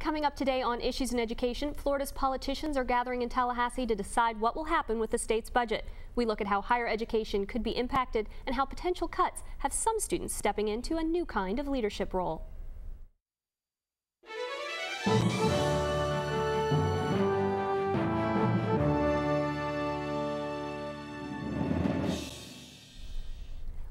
Coming up today on Issues in Education, Florida's politicians are gathering in Tallahassee to decide what will happen with the state's budget. We look at how higher education could be impacted and how potential cuts have some students stepping into a new kind of leadership role.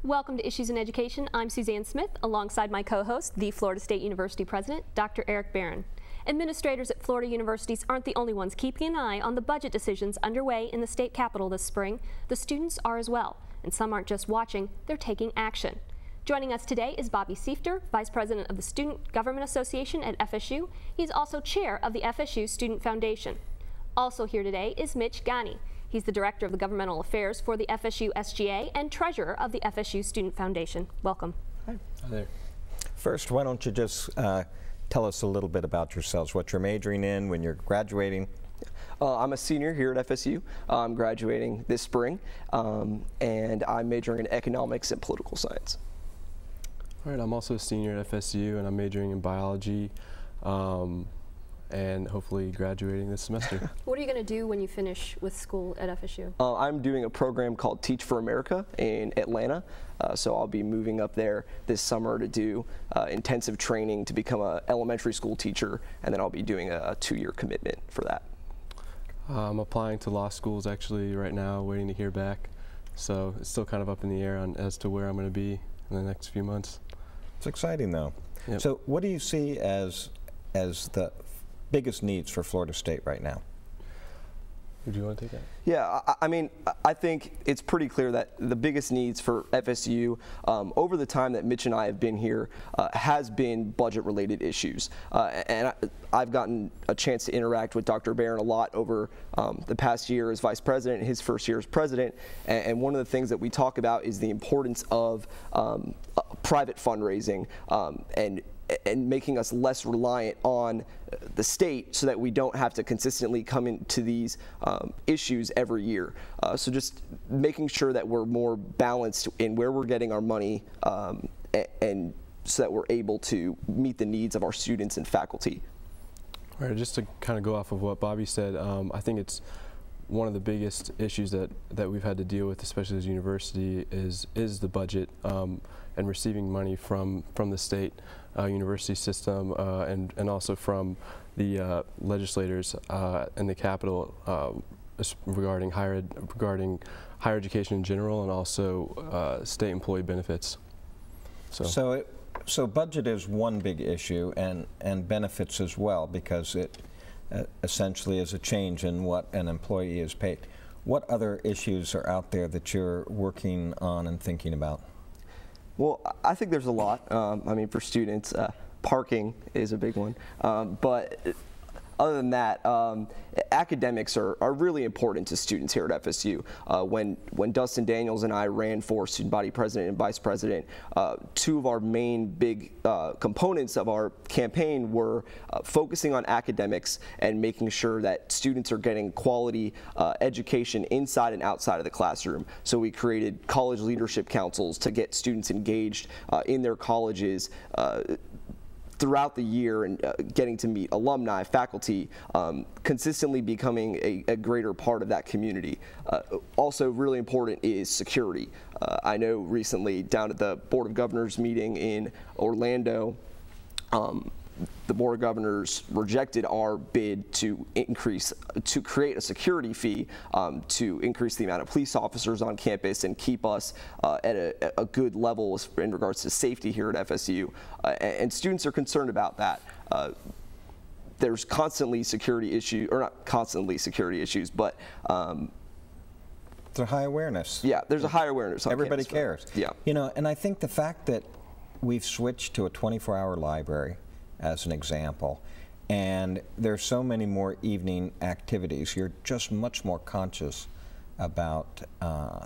Welcome to Issues in Education. I'm Suzanne Smith, alongside my co-host, the Florida State University President, Dr. Eric Barron. Administrators at Florida universities aren't the only ones keeping an eye on the budget decisions underway in the state capitol this spring. The students are as well, and some aren't just watching, they're taking action. Joining us today is Bobby Seifter, Vice President of the Student Government Association at FSU. He's also Chair of the FSU Student Foundation. Also here today is Mitch Ghaneie. He's the Director of the Governmental Affairs for the FSU SGA and Treasurer of the FSU Student Foundation. Welcome. Hi. Hi there. First, why don't you just tell us a little bit about yourselves, what you're majoring in, when you're graduating? I'm a senior here at FSU. I'm graduating this spring, and I'm majoring in economics and political science. All right, I'm also a senior at FSU, and I'm majoring in biology, and hopefully graduating this semester. What are you going to do when you finish with school at FSU? I'm doing a program called Teach for America in Atlanta, so I'll be moving up there this summer to do intensive training to become an elementary school teacher, and then I'll be doing a 2-year commitment for that. I'm applying to law schools actually right now, waiting to hear back, so it's still kind of up in the air as to where I'm going to be in the next few months. It's exciting though. Yep. So what do you see as the biggest needs for Florida State right now? Do you want to take that? Yeah, I mean, I think it's pretty clear that the biggest needs for FSU over the time that Mitch and I have been here has been budget-related issues. And I've gotten a chance to interact with Dr. Barron a lot over the past year as Vice President, his first year as President. And one of the things that we talk about is the importance of private fundraising and making us less reliant on the state so that we don't have to consistently come into these issues every year. So just making sure that we're more balanced in where we're getting our money and so that we're able to meet the needs of our students and faculty. All right, just to kind of go off of what Bobby said, I think it's one of the biggest issues that we've had to deal with, especially as a university, is the budget and receiving money from the state university system and also from the legislators and the Capitol regarding higher education in general, and also state employee benefits. So budget is one big issue, and benefits as well, because it essentially is a change in what an employee is paid. What other issues are out there that you're working on and thinking about? Well, I think there's a lot. I mean, for students, parking is a big one. But other than that, academics are really important to students here at FSU. When Dustin Daniels and I ran for student body president and vice president, 2 of our main big components of our campaign were focusing on academics and making sure that students are getting quality education inside and outside of the classroom. So we created college leadership councils to get students engaged in their colleges throughout the year, and getting to meet alumni, faculty, consistently becoming a greater part of that community. Also really important is security. I know recently down at the Board of Governors meeting in Orlando, the Board of Governors rejected our bid to create a security fee to increase the amount of police officers on campus and keep us at a good level in regards to safety here at FSU. And students are concerned about that. There's constantly security issues, or not constantly security issues, but there's a high awareness. Yeah, there's a high awareness on Everybody campus, cares. Yeah. You know, and I think the fact that we've switched to a 24-hour library, as an example, and there's so many more evening activities, you're just much more conscious about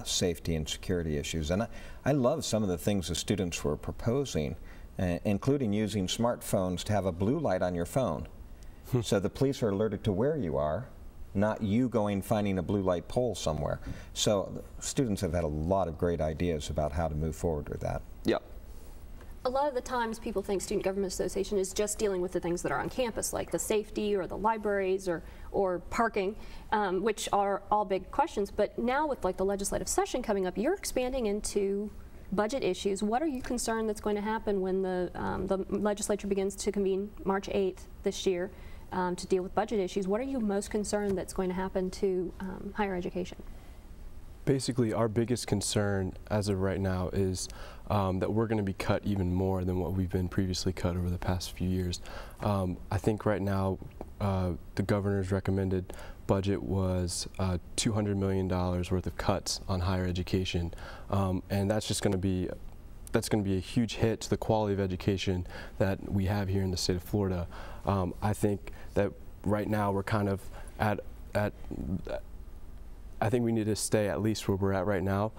safety and security issues. And I love some of the things the students were proposing, including using smartphones to have a blue light on your phone. So the police are alerted to where you are, not you finding a blue light pole somewhere. So students have had a lot of great ideas about how to move forward with that. Yep. A lot of the times people think Student Government Association is just dealing with the things that are on campus, like the safety or the libraries or parking, which are all big questions. But now with like the legislative session coming up, you're expanding into budget issues. What are you concerned that's going to happen when the legislature begins to convene March 8th this year to deal with budget issues? What are you most concerned that's going to happen to higher education? Basically, our biggest concern as of right now is that we're going to be cut even more than what we've been previously cut over the past few years. I think right now the governor's recommended budget was $200 million worth of cuts on higher education, and that's just going to be a huge hit to the quality of education that we have here in the state of Florida. I think that right now we're kind of I think we need to stay at least where we're at right now.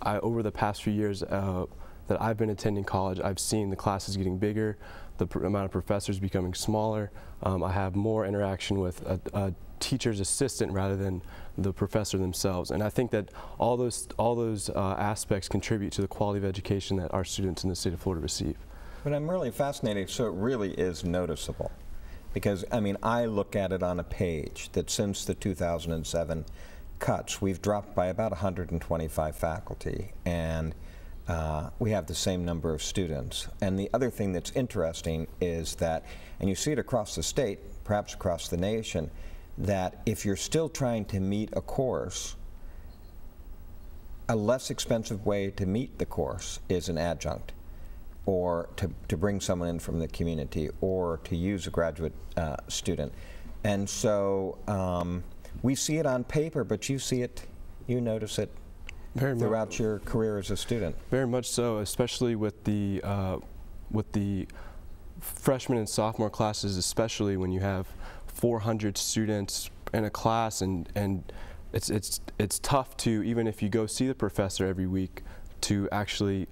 Over the past few years that I've been attending college, I've seen the classes getting bigger, the amount of professors becoming smaller. I have more interaction with a teacher's assistant rather than the professor themselves. And I think that all those aspects contribute to the quality of education that our students in the state of Florida receive. But I'm really fascinated, so it really is noticeable. Because, I mean, I look at it on a page that since the 2007 cuts, we've dropped by about 125 faculty, and we have the same number of students. And the other thing that's interesting is that, and you see it across the state, perhaps across the nation, that if you're still trying to meet a course, a less expensive way to meet the course is an adjunct, or to bring someone in from the community, or to use a graduate student. And so we see it on paper, but you see it, you notice it throughout your career as a student. Very much so, especially with the freshman and sophomore classes, especially when you have 400 students in a class, and it's tough to, even if you go see the professor every week, to actually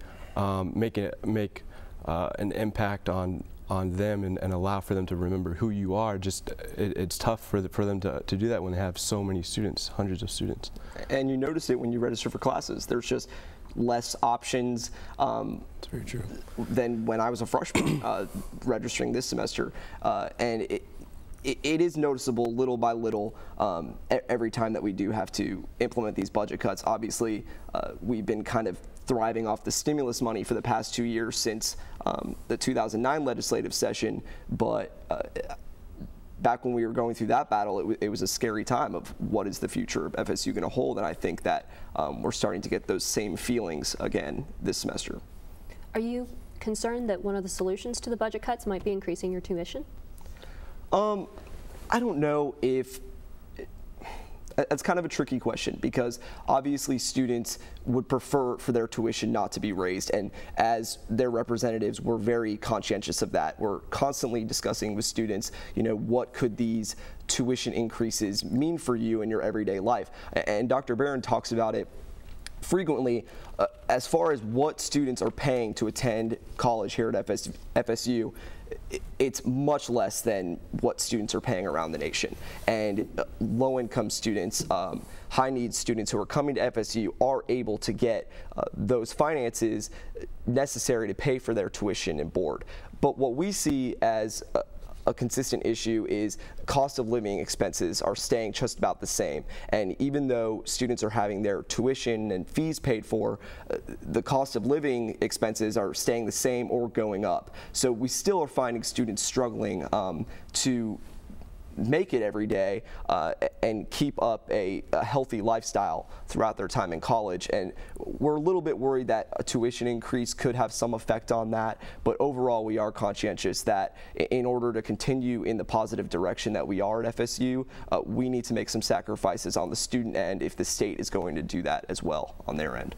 make an impact on them and allow for them to remember who you are. Just it's tough for them to do that when they have so many students, hundreds of students. And you notice it when you register for classes. There's just less options That's very true. than when I was a freshman registering this semester, and it is noticeable little by little every time that we do have to implement these budget cuts. Obviously, we've been kind of thriving off the stimulus money for the past 2 years since the 2009 legislative session, but back when we were going through that battle, it was a scary time of what is the future of FSU going to hold, and I think that we're starting to get those same feelings again this semester. Are you concerned that one of the solutions to the budget cuts might be increasing your tuition? I don't know if that's kind of a tricky question, because obviously students would prefer for their tuition not to be raised, and as their representatives, we're very conscientious of that. We're constantly discussing with students, you know, what could these tuition increases mean for you in your everyday life, and Dr. Barron talks about it frequently as far as what students are paying to attend college here at FSU. It's much less than what students are paying around the nation. And low-income students, high-needs students who are coming to FSU are able to get those finances necessary to pay for their tuition and board. But what we see as a consistent issue is cost of living expenses are staying just about the same. And even though students are having their tuition and fees paid for, the cost of living expenses are staying the same or going up. So we still are finding students struggling to make it every day and keep up a healthy lifestyle throughout their time in college. And we're a little bit worried that a tuition increase could have some effect on that, but overall we are conscientious that in order to continue in the positive direction that we are at FSU, we need to make some sacrifices on the student end if the state is going to do that as well on their end.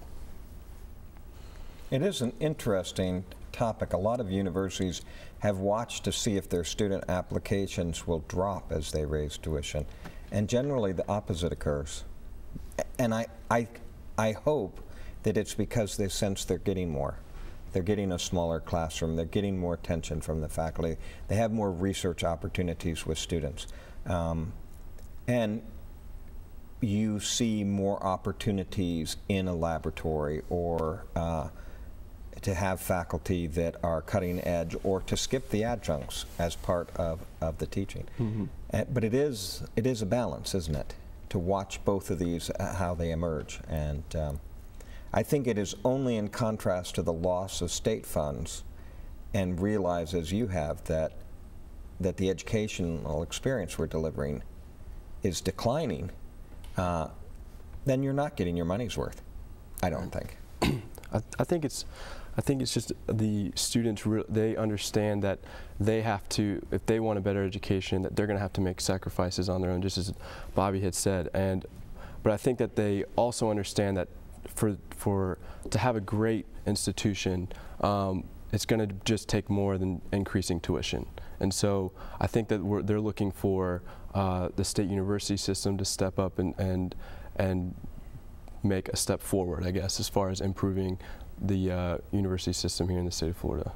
It is an interesting topic. A lot of universities have watched to see if their student applications will drop as they raise tuition, and generally the opposite occurs. And I hope that it's because they sense they're getting more. They're getting a smaller classroom, they're getting more attention from the faculty, they have more research opportunities with students. And you see more opportunities in a laboratory or to have faculty that are cutting edge, or to skip the adjuncts as part of the teaching. But it is a balance, isn't it, to watch both of these, how they emerge. And I think it is only in contrast to the loss of state funds, and realize, as you have, that the educational experience we're delivering is declining, then you're not getting your money's worth, I don't think. I think it's just the students, they understand that they have to, if they want a better education, that they're going to have to make sacrifices on their own, just as Bobby had said. But I think that they also understand that to have a great institution, it's going to just take more than increasing tuition. And so I think that they're looking for the state university system to step up and make a step forward, I guess, as far as improving the university system here in the state of Florida.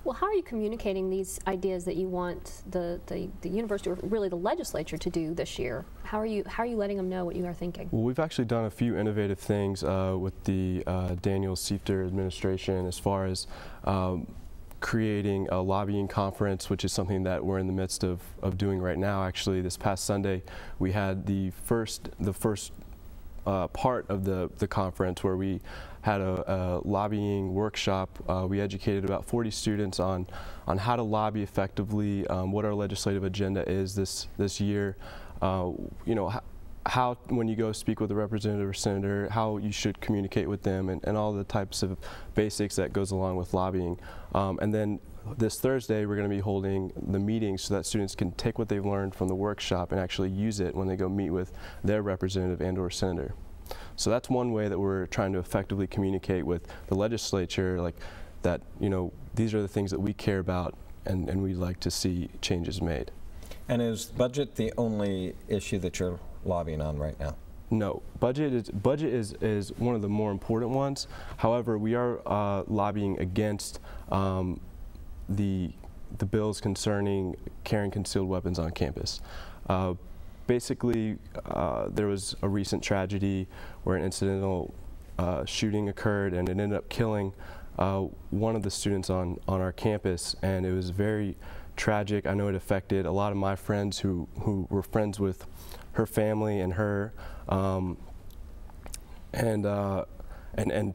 Well, how are you communicating these ideas that you want the university, or really the legislature, to do this year? How are you letting them know what you are thinking? Well, we've actually done a few innovative things with the Daniel Seifter administration, as far as creating a lobbying conference, which is something that we're in the midst of doing right now. Actually, this past Sunday, we had the first part of the conference, where we had a lobbying workshop. We educated about 40 students on how to lobby effectively, what our legislative agenda is this year, you know, how when you go speak with a representative or senator, how you should communicate with them, and all the types of basics that goes along with lobbying. And then this Thursday, we're going to be holding the meetings so that students can take what they've learned from the workshop and actually use it when they go meet with their representative and/or senator. So that's one way that we're trying to effectively communicate with the legislature, like that, you know, these are the things that we care about, and we'd like to see changes made. And is budget the only issue that you're lobbying on right now? No, budget is one of the more important ones. However, we are lobbying against the bills concerning carrying concealed weapons on campus. Basically, there was a recent tragedy where an incidental shooting occurred, and it ended up killing one of the students on our campus, and it was very tragic. I know it affected a lot of my friends who were friends with her family and her, and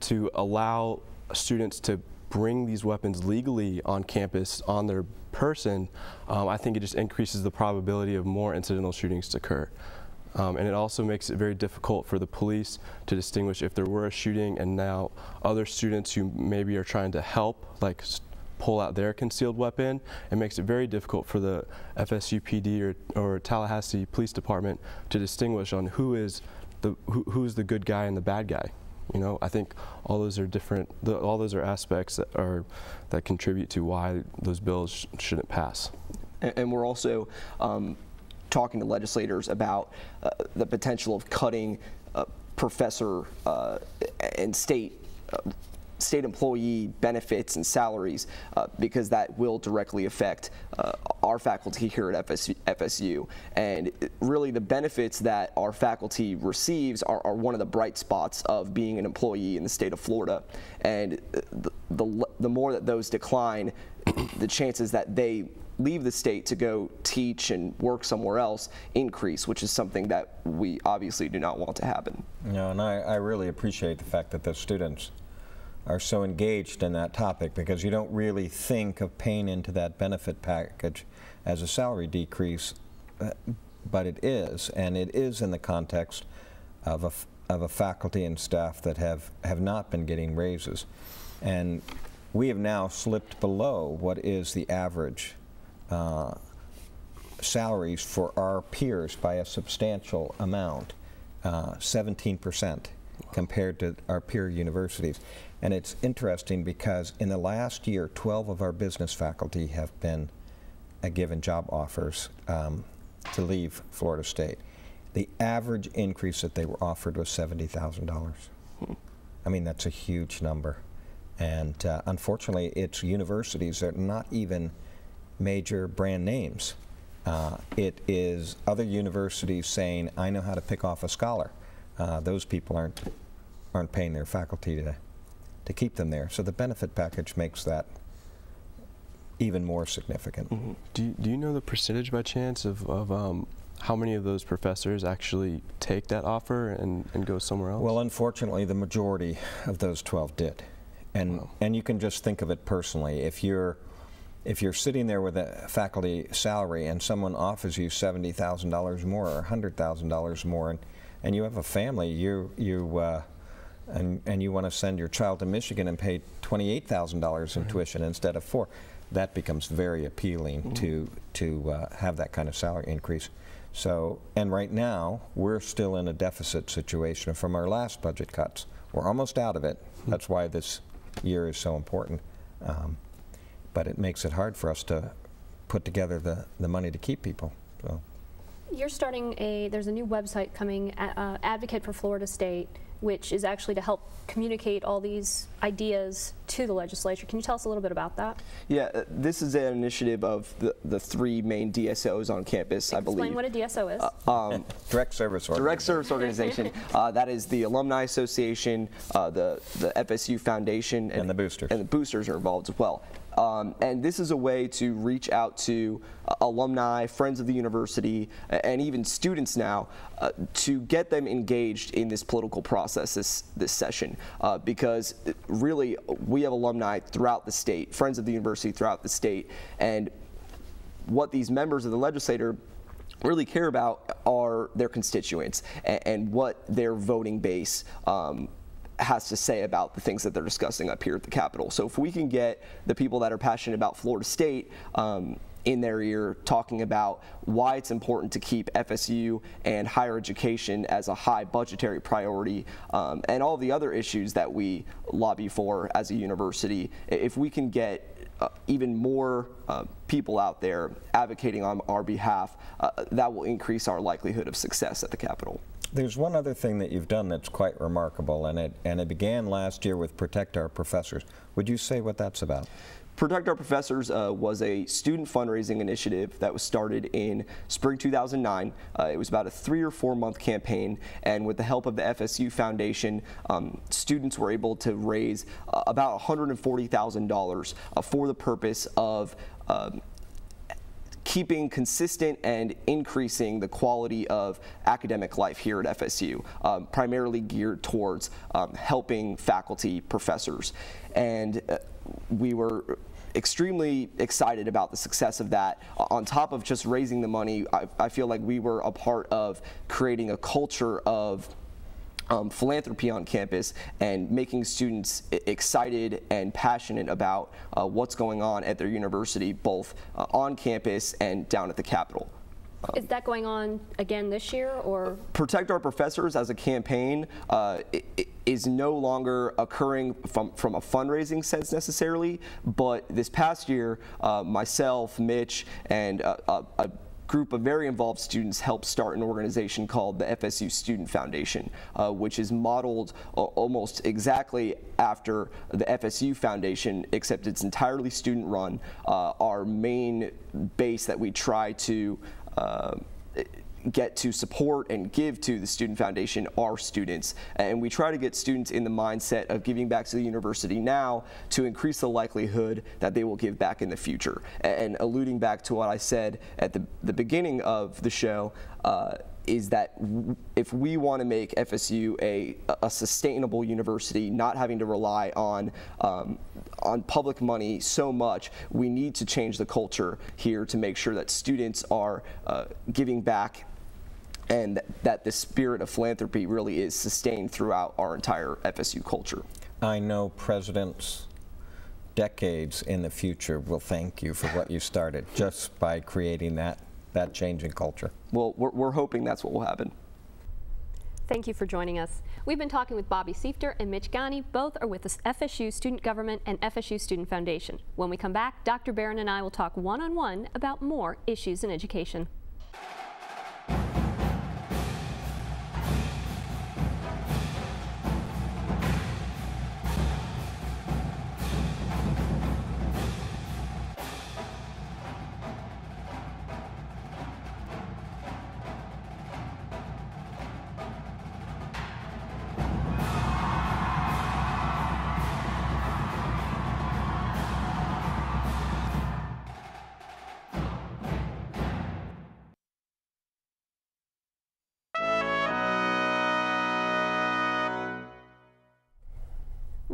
to allow students to bring these weapons legally on campus on their person, I think it just increases the probability of more incidental shootings to occur. And it also makes it very difficult for the police to distinguish if there were a shooting and now other students who maybe are trying to help, like pull out their concealed weapon. It makes it very difficult for the FSU PD or Tallahassee Police Department to distinguish on who's the good guy and the bad guy. You know, I think all those are different. All those are aspects that contribute to why those bills shouldn't pass. And we're also talking to legislators about the potential of cutting professor and state employee benefits and salaries, because that will directly affect our faculty here at FSU. And really the benefits that our faculty receives are one of the bright spots of being an employee in the state of Florida. And the more that those decline, the chances that they leave the state to go teach and work somewhere else increase, which is something that we obviously do not want to happen. No, and I really appreciate the fact that the students are so engaged in that topic, because you don't really think of paying into that benefit package as a salary decrease, but it is, and it is in the context of a faculty and staff that have not been getting raises. And we have now slipped below what is the average salaries for our peers by a substantial amount, 17% compared to our peer universities. And it's interesting because in the last year, 12 of our business faculty have been given job offers to leave Florida State. The average increase that they were offered was $70,000. I mean, that's a huge number. And unfortunately, it's universities that are not even major brand names. It is other universities saying, I know how to pick off a scholar. Those people aren't paying their faculty to keep them there. So the benefit package makes that even more significant. Mm-hmm. Do you know the percentage by chance of how many of those professors actually take that offer and go somewhere else? Well, unfortunately, the majority of those 12 did. And, wow. and you can just think of it personally. If you're sitting there with a faculty salary and someone offers you $70,000 more or $100,000 more, and you have a family, and you want to send your child to Michigan and pay $28,000 in tuition instead of $4,000, that becomes very appealing to have that kind of salary increase. So, and right now, we're still in a deficit situation from our last budget cuts. We're almost out of it. That's why this year is so important. But it makes it hard for us to put together the money to keep people. So. You're starting there's a new website coming, Advocate for Florida State, which is actually to help communicate all these ideas to the legislature. Can you tell us a little bit about that? Yeah, this is an initiative of the three main DSOs on campus, I believe. Explain what a DSO is. Direct service organization. Direct service organization. That is the Alumni Association, the FSU Foundation, and the boosters. And the boosters are involved as well. And this is a way to reach out to alumni, friends of the university, and even students now to get them engaged in this political process this session. Because really, we have alumni throughout the state, friends of the university throughout the state, and what these members of the legislature really care about are their constituents and what their voting base has to say about the things that they're discussing up here at the Capitol. So if we can get the people that are passionate about Florida State in their ear talking about why it's important to keep FSU and higher education as a high budgetary priority, and all the other issues that we lobby for as a university, if we can get even more people out there advocating on our behalf, that will increase our likelihood of success at the Capitol. There's one other thing that you've done that's quite remarkable, and it began last year with Protect Our Professors. Would you say what that's about? Protect Our Professors was a student fundraising initiative that was started in spring 2009. It was about a 3 or 4 month campaign, and with the help of the FSU Foundation, students were able to raise about $140,000 for the purpose of keeping consistent and increasing the quality of academic life here at FSU, primarily geared towards helping faculty, professors. And we were extremely excited about the success of that. On top of just raising the money, I feel like we were a part of creating a culture of philanthropy on campus and making students excited and passionate about what's going on at their university, both on campus and down at the Capitol. Is that going on again this year, or? Protect Our Professors as a campaign is no longer occurring from a fundraising sense necessarily, but this past year, myself, Mitch, and a group of very involved students helped start an organization called the FSU Student Foundation, which is modeled almost exactly after the FSU Foundation, except it's entirely student run. Our main base that we try to get to support and give to the Student Foundation are students, and we try to get students in the mindset of giving back to the university now to increase the likelihood that they will give back in the future. And alluding back to what I said at the beginning of the show, is that if we want to make FSU a sustainable university, not having to rely on public money so much, we need to change the culture here to make sure that students are giving back, and that the spirit of philanthropy really is sustained throughout our entire FSU culture. I know presidents decades in the future will thank you for what you started just by creating that change in culture. Well, we're hoping that's what will happen. Thank you for joining us. We've been talking with Bobby Seifter and Mitch Ghaneie. Both are with the FSU Student Government and FSU Student Foundation. When we come back, Dr. Barron and I will talk one-on-one about more issues in education.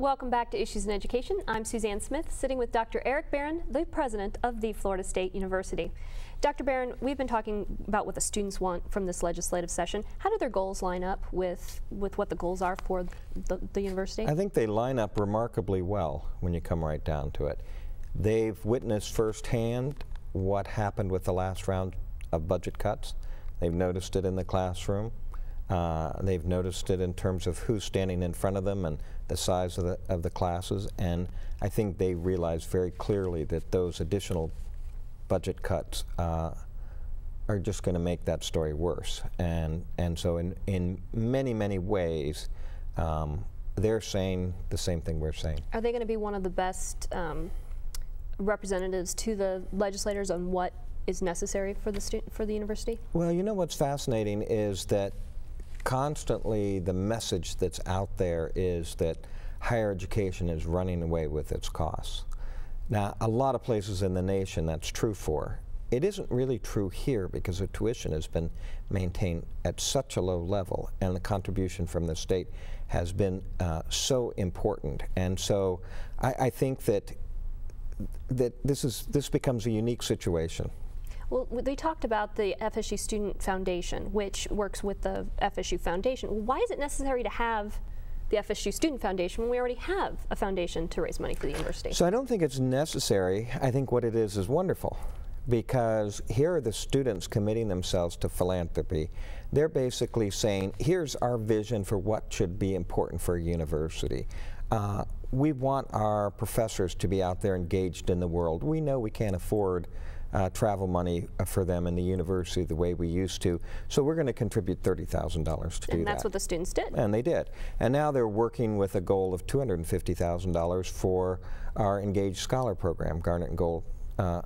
Welcome back to Issues in Education. I'm Suzanne Smith, sitting with Dr. Eric Barron, the president of the Florida State University. Dr. Barron, we've been talking about what the students want from this legislative session. How do their goals line up with what the goals are for the university? I think they line up remarkably well when you come right down to it. They've witnessed firsthand what happened with the last round of budget cuts. They've noticed it in the classroom. They've noticed it in terms of who's standing in front of them and the size of the classes, and I think they realize very clearly that those additional budget cuts are just going to make that story worse. And so in many ways, they're saying the same thing we're saying. Are they going to be one of the best representatives to the legislators on what is necessary for the university? Well, you know what's fascinating is that constantly the message that's out there is that higher education is running away with its costs. Now, a lot of places in the nation that's true for. It isn't really true here because the tuition has been maintained at such a low level, and the contribution from the state has been so important. And so I think that this becomes a unique situation. Well, they talked about the FSU Student Foundation, which works with the FSU Foundation. Why is it necessary to have the FSU Student Foundation when we already have a foundation to raise money for the university? So I don't think it's necessary. I think what it is wonderful, because here are the students committing themselves to philanthropy. They're basically saying, here's our vision for what should be important for a university. We want our professors to be out there engaged in the world. We know we can't afford travel money for them in the university the way we used to, so we're going to contribute $30,000 to do that. And that's what the students did. And they did. And now they're working with a goal of $250,000 for our Engaged Scholar program, Garnet and Gold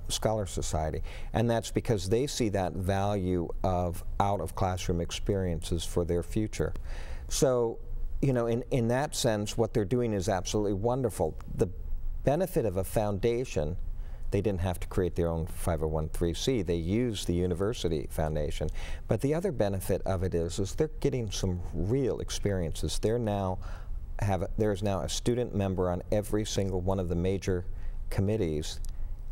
Scholar Society. And that's because they see that value of out-of-classroom experiences for their future. So, you know, in that sense, what they're doing is absolutely wonderful. The benefit of a foundation, they didn't have to create their own 501(c)(3). They used the university foundation. But the other benefit of it is they're getting some real experiences. There's now a student member on every single one of the major committees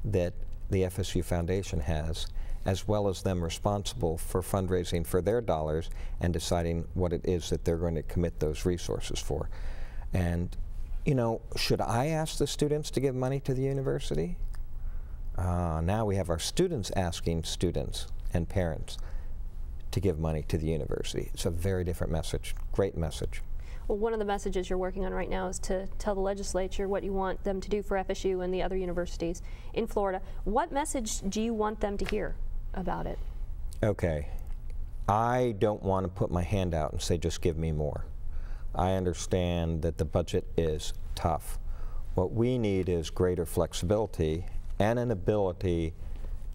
that the FSU Foundation has, as well as them responsible for fundraising for their dollars and deciding what it is that they're going to commit those resources for. And, you know, should I ask the students to give money to the university? Now we have our students asking students and parents to give money to the university. It's a very different message, great message. Well, one of the messages you're working on right now is to tell the legislature what you want them to do for FSU and the other universities in Florida. What message do you want them to hear about it? Okay, I don't want to put my hand out and say just give me more. I understand that the budget is tough. What we need is greater flexibility and an ability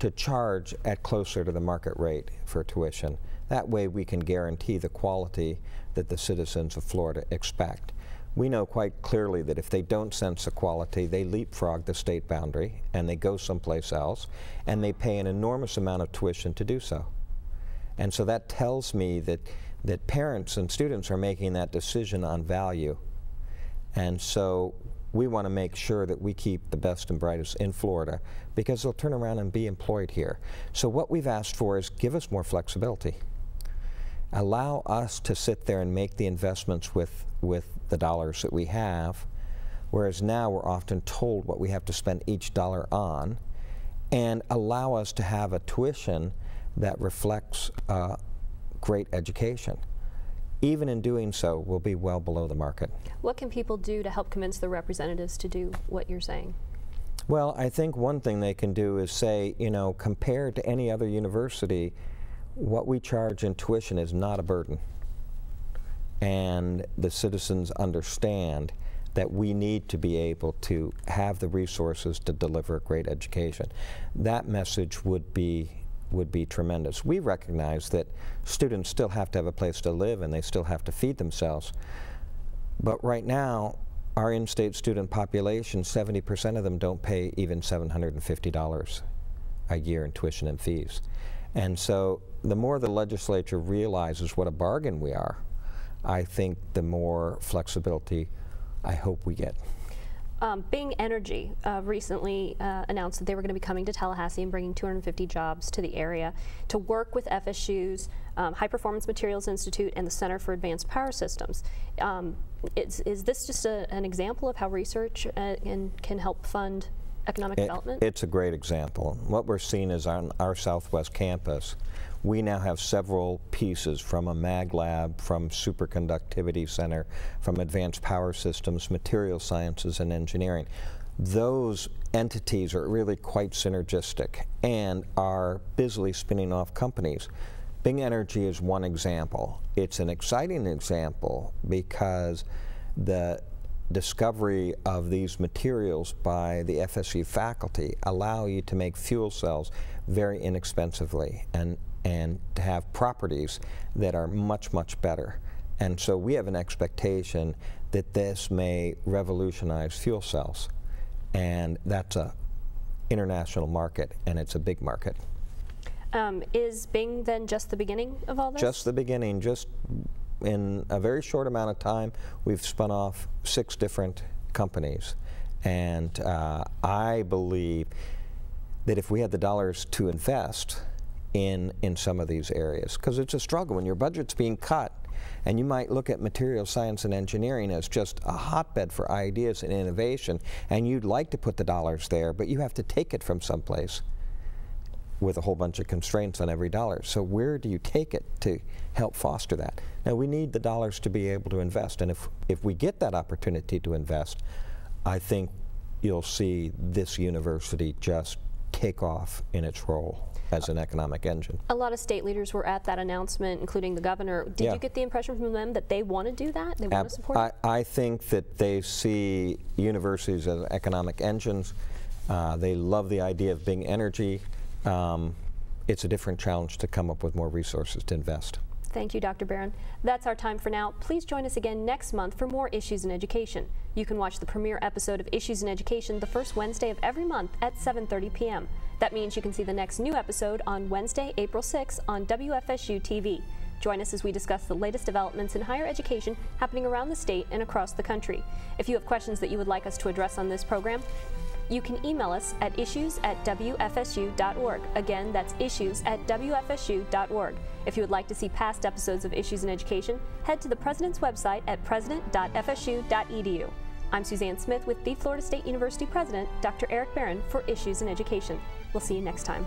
to charge at closer to the market rate for tuition. That way we can guarantee the quality that the citizens of Florida expect. We know quite clearly that if they don't sense the quality, they leapfrog the state boundary and they go someplace else, and they pay an enormous amount of tuition to do so. And so that tells me that parents and students are making that decision on value. And so we want to make sure that we keep the best and brightest in Florida, because they'll turn around and be employed here. So what we've asked for is give us more flexibility. Allow us to sit there and make the investments with the dollars that we have, whereas now we're often told what we have to spend each dollar on, and allow us to have a tuition that reflects great education. Even in doing so, we'll be well below the market. What can people do to help convince the representatives to do what you're saying? Well, I think one thing they can do is say, you know, compared to any other university, what we charge in tuition is not a burden. And the citizens understand that we need to be able to have the resources to deliver a great education. That message would be tremendous. We recognize that students still have to have a place to live and they still have to feed themselves. But right now, our in-state student population, 70% of them don't pay even $750 a year in tuition and fees. And so the more the legislature realizes what a bargain we are, I think the more flexibility I hope we get. Bing Energy recently announced that they were going to be coming to Tallahassee and bringing 250 jobs to the area to work with FSU's High Performance Materials Institute and the Center for Advanced Power Systems. Is this just an example of how research can help fund economic development? It's a great example. What we're seeing is on our Southwest campus, we now have several pieces from a mag lab, from superconductivity center, from advanced power systems, material sciences, and engineering. Those entities are really quite synergistic and are busily spinning off companies. Bing Energy is one example. It's an exciting example because the discovery of these materials by the FSU faculty allow you to make fuel cells very inexpensively and to have properties that are much, much better. And so we have an expectation that this may revolutionize fuel cells. And that's an international market, and it's a big market. Is Bing then just the beginning of all this? Just the beginning. Just in a very short amount of time, we've spun off 6 different companies. And I believe that if we had the dollars to invest in some of these areas, because it's a struggle when your budget's being cut, and you might look at material science and engineering as just a hotbed for ideas and innovation, and you'd like to put the dollars there, but you have to take it from someplace with a whole bunch of constraints on every dollar. So where do you take it to help foster that? Now, we need the dollars to be able to invest, and if we get that opportunity to invest, I think you'll see this university just take off in its role as an economic engine. A lot of state leaders were at that announcement, including the governor. Did you get the impression from them that they want to do that? They want to support it? I think that they see universities as economic engines. They love the idea of Bing Energy. It's a different challenge to come up with more resources to invest. Thank you, Dr. Barron. That's our time for now. Please join us again next month for more Issues in Education. You can watch the premiere episode of Issues in Education the first Wednesday of every month at 7:30 p.m. That means you can see the next new episode on Wednesday, April 6th on WFSU-TV. Join us as we discuss the latest developments in higher education happening around the state and across the country. If you have questions that you would like us to address on this program, you can email us at issues@wfsu.org. Again, that's issues@wfsu.org. If you would like to see past episodes of Issues in Education, head to the President's website at president.fsu.edu. I'm Suzanne Smith with the Florida State University President, Dr. Eric Barron, for Issues in Education. We'll see you next time.